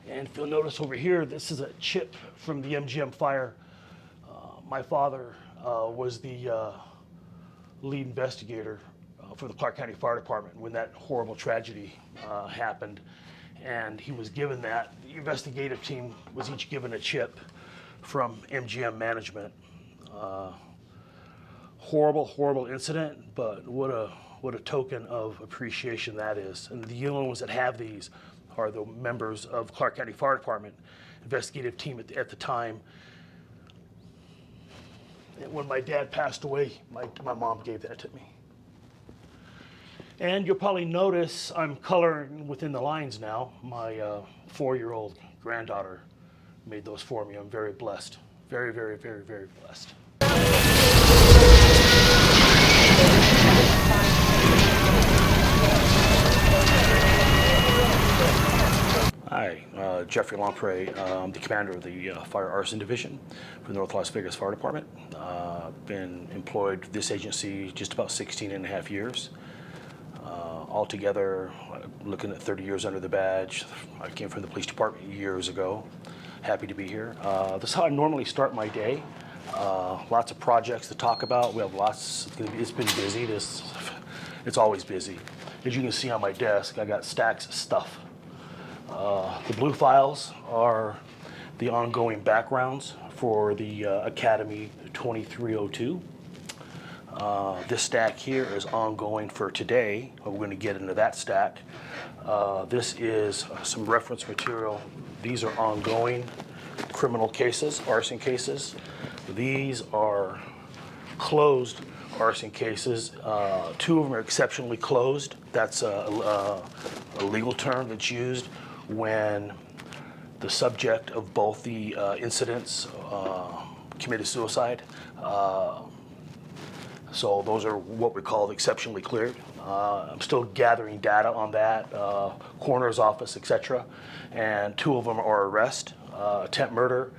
And if you'll notice over here, this is a chip from the MGM fire. My father was the lead investigator for the Clark County Fire Department when that horrible tragedy happened. And he was given that. The investigative team was each given a chip from MGM management. Horrible, horrible incident, but what a token of appreciation that is. And the only ones that have these are the members of Clark County Fire Department investigative team at the time. And when my dad passed away, my mom gave that to me. And you'll probably notice I'm coloring within the lines now. My 4-year-old granddaughter made those for me. I'm very blessed. Very, very, very, very blessed. Hi, Jeff Lomprey. I'm the commander of the Fire Arson Division for the North Las Vegas Fire Department. Been employed with this agency just about 16 and a half years. Altogether, looking at 30 years under the badge. I came from the police department years ago. Happy to be here. This is how I normally start my day. Lots of projects to talk about. We have lots. It's been busy. It's always busy. As you can see on my desk, I got stacks of stuff. The blue files are the ongoing backgrounds for the Academy 2302. This stack here is ongoing for today. We're going to get into that stack. This is some reference material. These are ongoing criminal cases, arson cases. These are closed arson cases. 2 of them are exceptionally closed. That's a legal term that's used when the subject of both the incidents committed suicide. So those are what we call exceptionally cleared. I'm still gathering data on that, coroner's office, etc. And 2 of them are arrest, attempt murder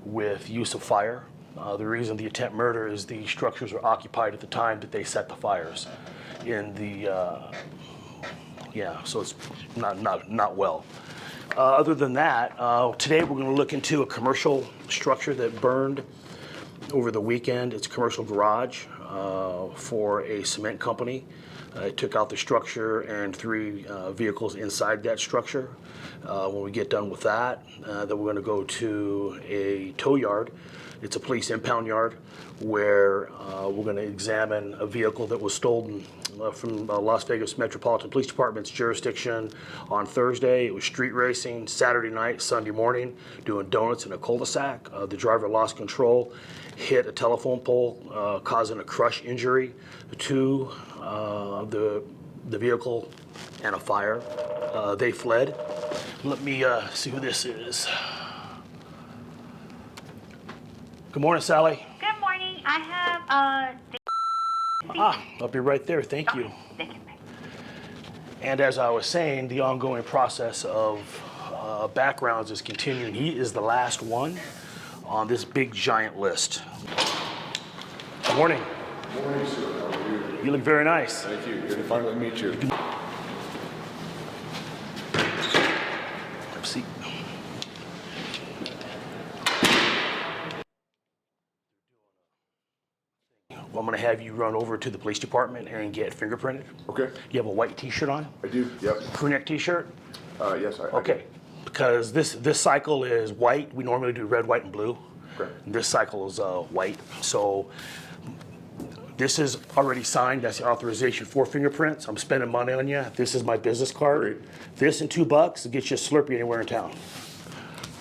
with use of fire. The reason the attempt murder is the structures were occupied at the time that they set the fires. In the, so it's not well. Other than that, today we're going to look into a commercial structure that burned over the weekend. It's a commercial garage for a cement company. It took out the structure and 3 vehicles inside that structure. When we get done with that, then we're going to go to a tow yard. It's a police impound yard where we're going to examine a vehicle that was stolen from Las Vegas Metropolitan Police Department's jurisdiction on Thursday. It was street racing, Saturday night, Sunday morning, doing donuts in a cul-de-sac. The driver lost control, hit a telephone pole, causing a crush injury to the vehicle and a fire. They fled. Let me see who this is. Good morning, Sally. Good morning. I have I'll be right there. Thank you. Thank you. And as I was saying, the ongoing process of backgrounds is continuing. He is the last one on this big giant list. Good morning. Good morning, sir. How are you? You look very nice. Thank you. Good to finally meet you. Have a seat. Well, I'm going to have you run over to the police department and get fingerprinted. Okay. You have a white T-shirt on? I do. Yep. Crew neck T-shirt? Yes. Okay. Because this cycle is white. We normally do red, white, and blue. Okay. And this cycle is white. So this is already signed. That's the authorization for fingerprints. I'm spending money on you. This is my business card. Great. This and $2 will get you a Slurpee anywhere in town.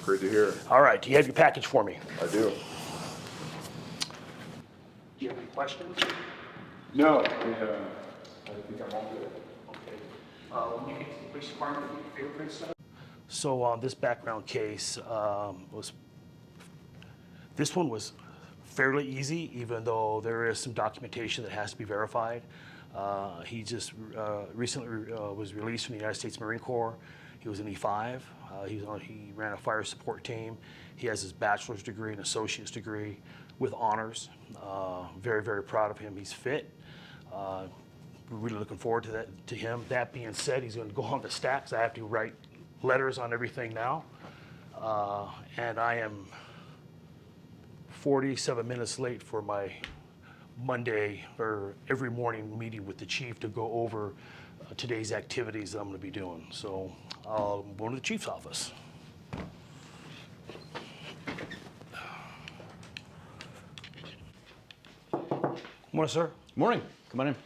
Great to hear. All right. Do you have your package for me? I do. Do you have any questions? No. I think I'm all good. Okay. When you get to the police department, you get fingerprints done? So this background case this one was fairly easy, even though there is some documentation that has to be verified. He just recently was released from the United States Marine Corps. He was an E5. He ran a fire support team. He has his bachelor's degree and associate's degree with honors. Very, very proud of him. He's fit. We're really looking forward to him. That being said, he's going to go on the stacks. I have to write letters on everything now. And I am 47 minutes late for my Monday or every morning meeting with the chief to go over today's activities that I'm going to be doing. So I'm going to the chief's office. Morning, sir. Morning. Come on in.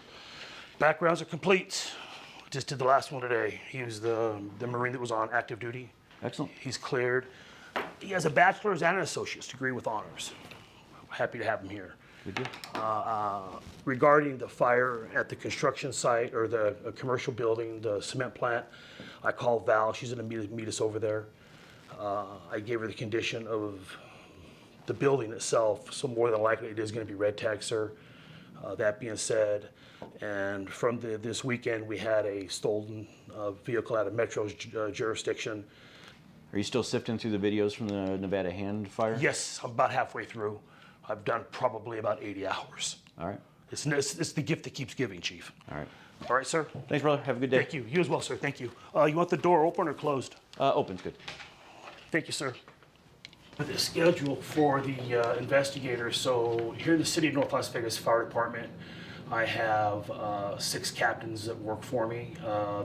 Backgrounds are complete. Just did the last one today. He was the Marine that was on active duty. Excellent. He's cleared. He has a bachelor's and an associate's degree with honors. Happy to have him here. Good deal. Regarding the fire at the construction site or the commercial building, the cement plant, I called Val. She's going to meet us over there. I gave her the condition of the building itself, so more than likely it is going to be red tag, sir. That being said, and from this weekend we had a stolen vehicle out of Metro's jurisdiction. Are you still sifting through the videos from the Nevada hand fire? Yes, I'm about halfway through. I've done probably about 80 hours. All right. It's the gift that keeps giving, Chief. All right. All right, sir? Thanks, brother. Have a good day. Thank you. You as well, sir. Thank you. You want the door open or closed? Open's good. Thank you, sir. The schedule for the investigator. So here in the city of North Las Vegas Fire Department, I have 6 captains that work for me.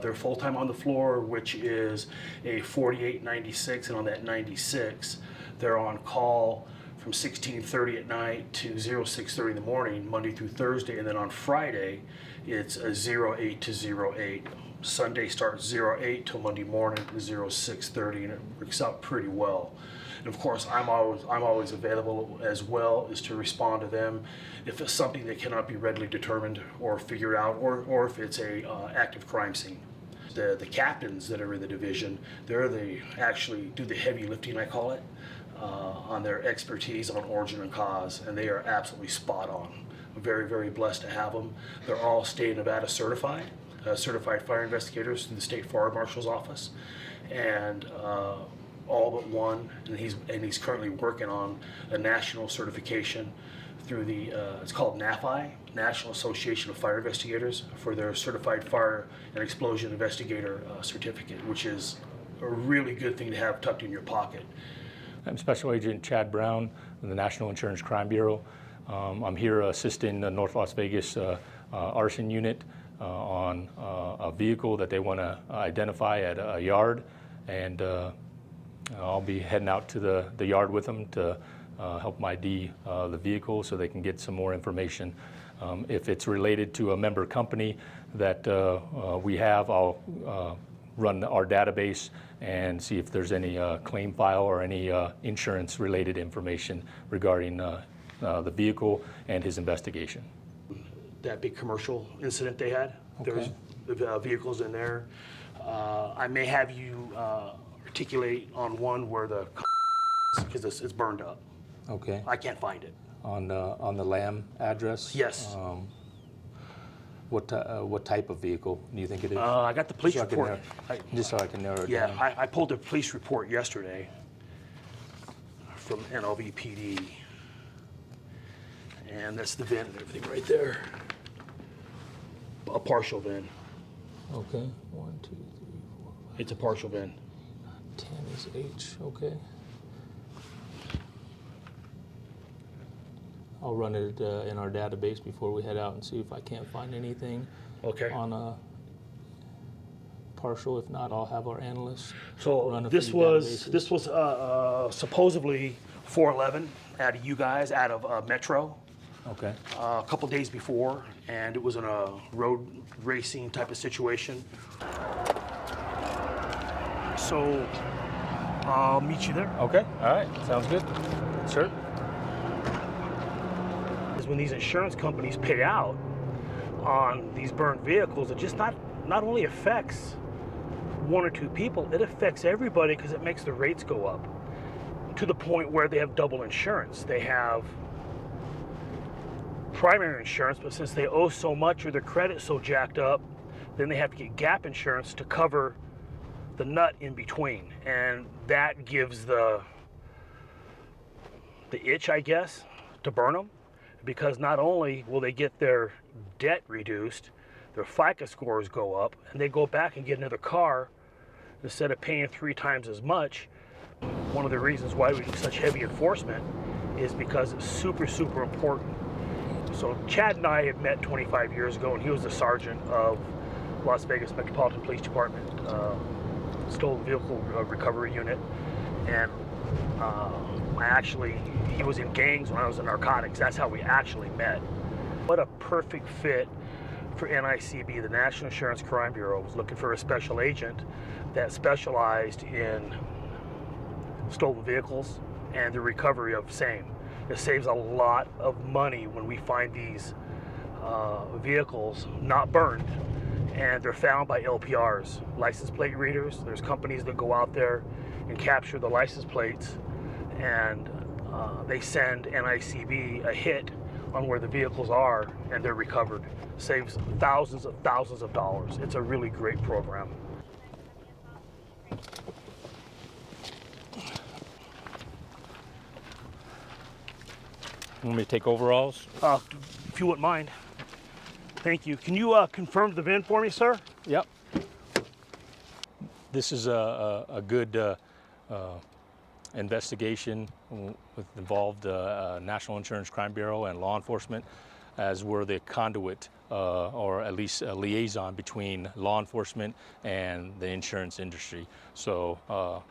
They're full-time on the floor, which is a 48-96, and on that 96, they're on call from 16:30 at night to 06:30 in the morning, Monday through Thursday, and then on Friday, it's a 08 to 08. Sunday starts 08 till Monday morning, 06:30, and it works out pretty well. And of course, I'm always available as well as to respond to them if it's something that cannot be readily determined or figured out, or if it's a active crime scene. The captains that are in the division, actually do the heavy lifting, I call it, on their expertise on origin and cause, and they are absolutely spot on. I'm very, very blessed to have them. They're all state of Nevada certified fire investigators through the state fire marshal's office, and all but one, and he's currently working on a national certification through the it's called NAFI, National Association of Fire Investigators, for their Certified Fire and Explosion Investigator certificate, which is a really good thing to have tucked in your pocket. I'm Special Agent Chad Brown from the National Insurance Crime Bureau. I'm here assisting the North Las Vegas Arson unit on a vehicle that they want to identify at a yard, and I'll be heading out to the yard with them to help them ID the vehicle so they can get some more information. If it's related to a member company that we have, I'll run our database and see if there's any claim file or any insurance-related information regarding the vehicle and his investigation. That big commercial incident they had, there's vehicles in there. I may have you articulate on one where because it's burned up. Okay. I can't find it. On the Lamb address? Yes. What type of vehicle do you think it is? I got the police So I can report. just so I can narrow it Yeah, down. I pulled the police report yesterday from NLVFD, and that's the VIN and everything right there. A partial VIN. Okay. 1, 2, 3, 4, 5. It's a partial VIN. 10 is H. Okay. I'll run it in our database before we head out and see if I can't find anything Okay. on a partial. If not, I'll have our analysts So run a this few was databases. supposedly 411 out of you guys, out of Metro, Okay. a couple days before, and it was in a road racing type of situation. So I'll meet you there. Okay. All right. Sounds good. Sure. Is when these insurance companies pay out on these burned vehicles, it just not only affects 1 or 2 people, it affects everybody because it makes the rates go up to the point where they have double insurance. They have primary insurance, but since they owe so much or their credit's so jacked up, then they have to get gap insurance to cover the nut in between, and that gives the itch, I guess, to burn them, because not only will they get their debt reduced, their FICO scores go up, and they go back and get another car instead of paying 3 times as much, One of the reasons why we do such heavy enforcement is because it's super, super important. So Chad and I had met 25 years ago, and he was the sergeant of Las Vegas Metropolitan Police Department, Stolen Vehicle Recovery Unit. And he was in gangs when I was in narcotics. That's how we actually met. What a perfect fit for NICB. The National Insurance Crime Bureau was looking for a special agent that specialized in stolen vehicles and the recovery of same. It saves a lot of money when we find these vehicles not burned and they're found by LPRs, license plate readers. There's companies that go out there and capture the license plates, and they send NICB a hit on where the vehicles are, and they're recovered. Saves thousands of dollars. It's a really great program. Want me to take overalls? If you wouldn't mind. Thank you. Can you confirm the VIN for me, sir? Yep. This is a good investigation with involved National Insurance Crime Bureau and law enforcement, as we're the conduit or at least a liaison between law enforcement and the insurance industry. So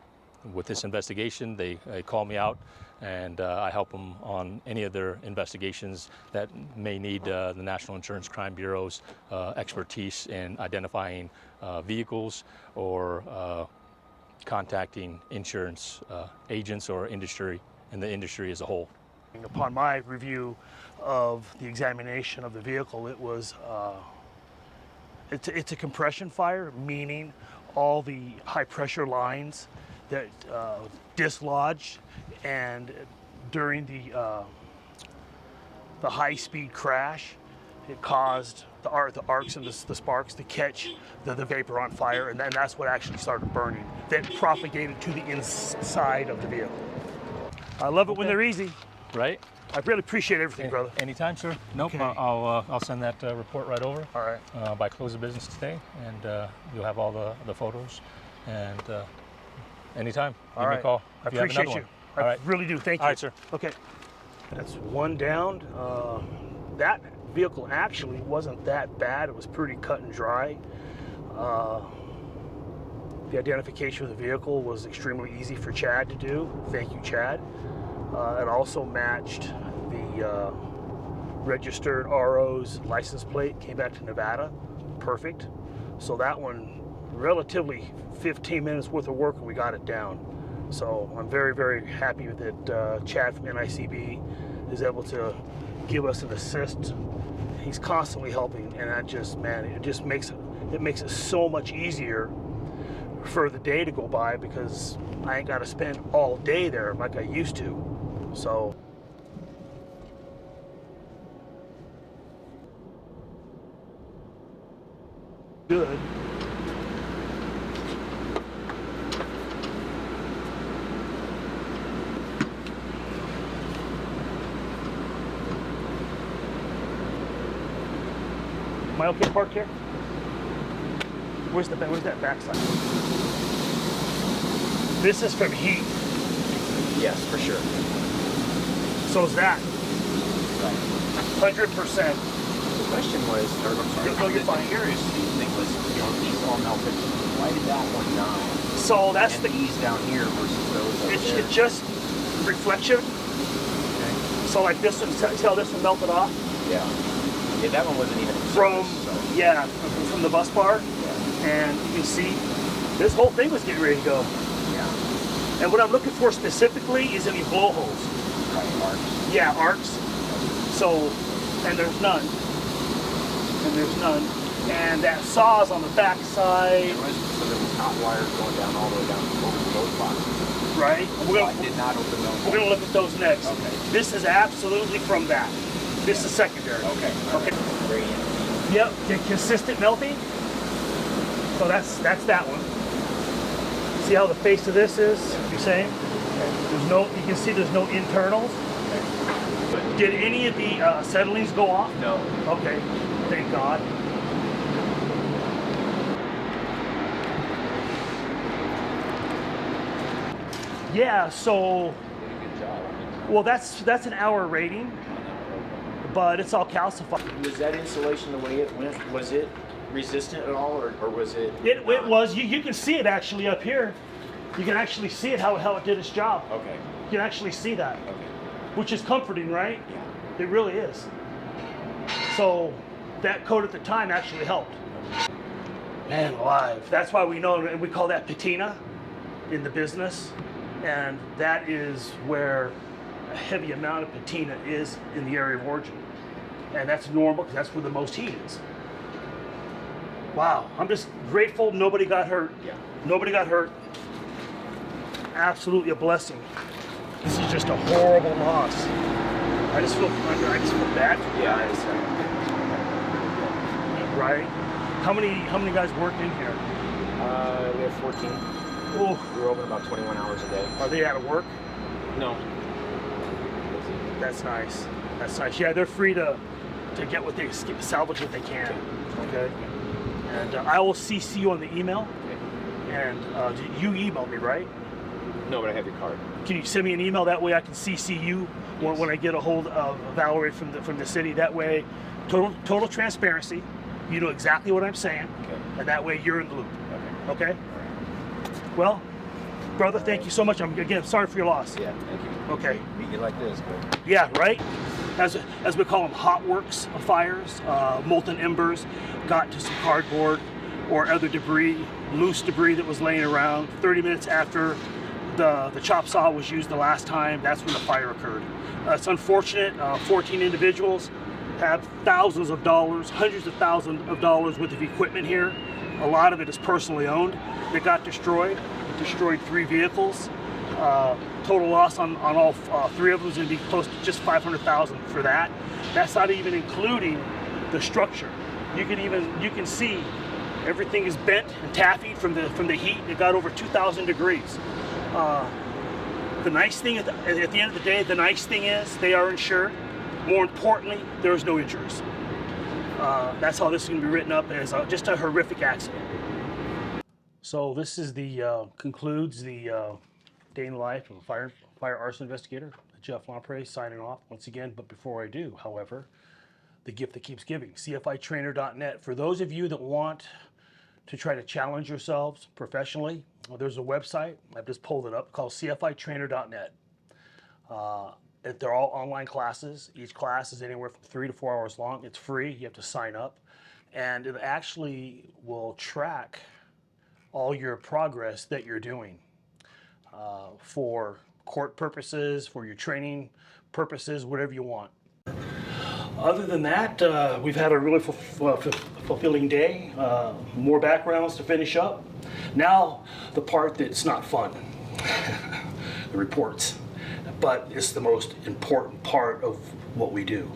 with this investigation, they call me out, and I help them on any of their investigations that may need the National Insurance Crime Bureau's expertise in identifying vehicles or contacting insurance agents or industry, and the industry as a whole. Upon my review of the examination of the vehicle, it was it's a compression fire, meaning all the high pressure lines that dislodged, and during the high speed crash, it caused the arcs and the sparks to catch the vapor on fire, and then that's what actually started burning. That propagated to the inside of the vehicle. I love it when they're easy. Right? I really appreciate everything, brother. Anytime, sir. Nope. Okay. I'll send that report right over. All right. By close of business today, and you'll have all the photos. And anytime, give me a call. I if you have appreciate another you. one. All right. Really do. Thank you. All right, sir. Okay. That's one down. That vehicle actually wasn't that bad. It was pretty cut and dry. The identification of the vehicle was extremely easy for Chad to do. Thank you, Chad. It also matched the registered RO's license plate, came back to Nevada. Perfect. So that one, relatively 15 minutes worth of work, and we got it down. So I'm very, very happy that Chad from NICB is able to give us an assist. He's constantly helping, and that just, man, it makes it so much easier for the day to go by, because I ain't got to spend all day there like I used to. So good. Am I okay parked here? Where's that backside? This is from heat. Yes, for sure. So is that. Right. 100%. The question was, or I'm sorry, No, you're fine. the curious thing was, these all melted. Why did that one not? So that's and these down here versus those over there? it's just reflection. Okay. So like this one, see how this one melted off? Yeah. Yeah, that one wasn't even From, surface, so. yeah, from the bus bar. Yeah. And you can see this whole thing was getting ready to go. Yeah. And what I'm looking for specifically is any blowholes. Right, arcs. Yeah, arcs. So, and there's none. And there's none. And that saw's on the back side. So there was hot wires going down all the way down over those boxes. Right? I did not open those. We're going to look at those next. Okay. This is absolutely from that. This is secondary. Okay. Okay. Gradient. Yep, consistent melting. So that's that one. See how the face of this is the same? There's no, you can see there's no internals. Did any of the acetylines go off? No. Okay, thank God. Yeah, so, well, that's an hour rating, but it's all calcified. Was that insulation the way it went? Was it resistant at all, or was it? It was, you can see it actually up here. You can actually see it, how it did its job. Okay. You can actually see that, Okay. which is comforting, right? Yeah. It really is. So that coat at the time actually helped. Man alive. That's why we know, and we call that patina in the business. And that is where a heavy amount of patina is in the area of origin. And that's normal because that's where the most heat is. Wow, I'm just grateful nobody got hurt. Yeah. Nobody got hurt. Absolutely a blessing. This is just a horrible loss. I just feel bad for you guys. Right? How many guys work in here? We have 14. Oh, We're open about 21 hours a day. are they out of work? No. That's nice. That's nice. Yeah, they're free to get what they salvage what they can. Okay. And I will CC you on the email. And you email me, right? No, but I have your card. Can you send me an email? That way I can CC you when I get a hold of Valerie from the city. That way, total transparency. You know exactly what I'm saying, Okay. and that way you're in the loop. Okay. Okay. Well, brother, thank you so much. I'm sorry for your loss. Yeah, thank you. Okay. Meet you like this, but Yeah, right? As we call them, hot works fires, molten embers got to some cardboard or other debris, loose debris that was laying around. 30 minutes after the chop saw was used the last time, that's when the fire occurred. It's unfortunate. 14 individuals have thousands of dollars, hundreds of thousands of dollars worth of equipment here. A lot of it is personally owned. That got destroyed. It destroyed 3 vehicles. Total loss on all 3 of them is going to be close to just $500,000 for that. That's not even including the structure. You can see everything is bent and taffied from the heat. It got over 2,000 degrees. The nice thing at the end of the day, the nice thing is they are insured. More importantly, there's no injuries. That's how this is going to be written up, as just a horrific accident. So this is concludes the day in the life of a fire arson investigator, Jeff Lomprey, signing off once again. But before I do, however, the gift that keeps giving, cfitrainer.net. For those of you that want to try to challenge yourselves professionally, there's a website, I've just pulled it up, called cfitrainer.net. They're all online classes. Each class is anywhere from 3 to 4 hours long. It's free. You have to sign up. And it actually will track all your progress that you're doing for court purposes, for your training purposes, whatever you want. Other than that, we've had a really fulfilling day. More backgrounds to finish up. Now, the part that's not fun, the reports. But it's the most important part of what we do.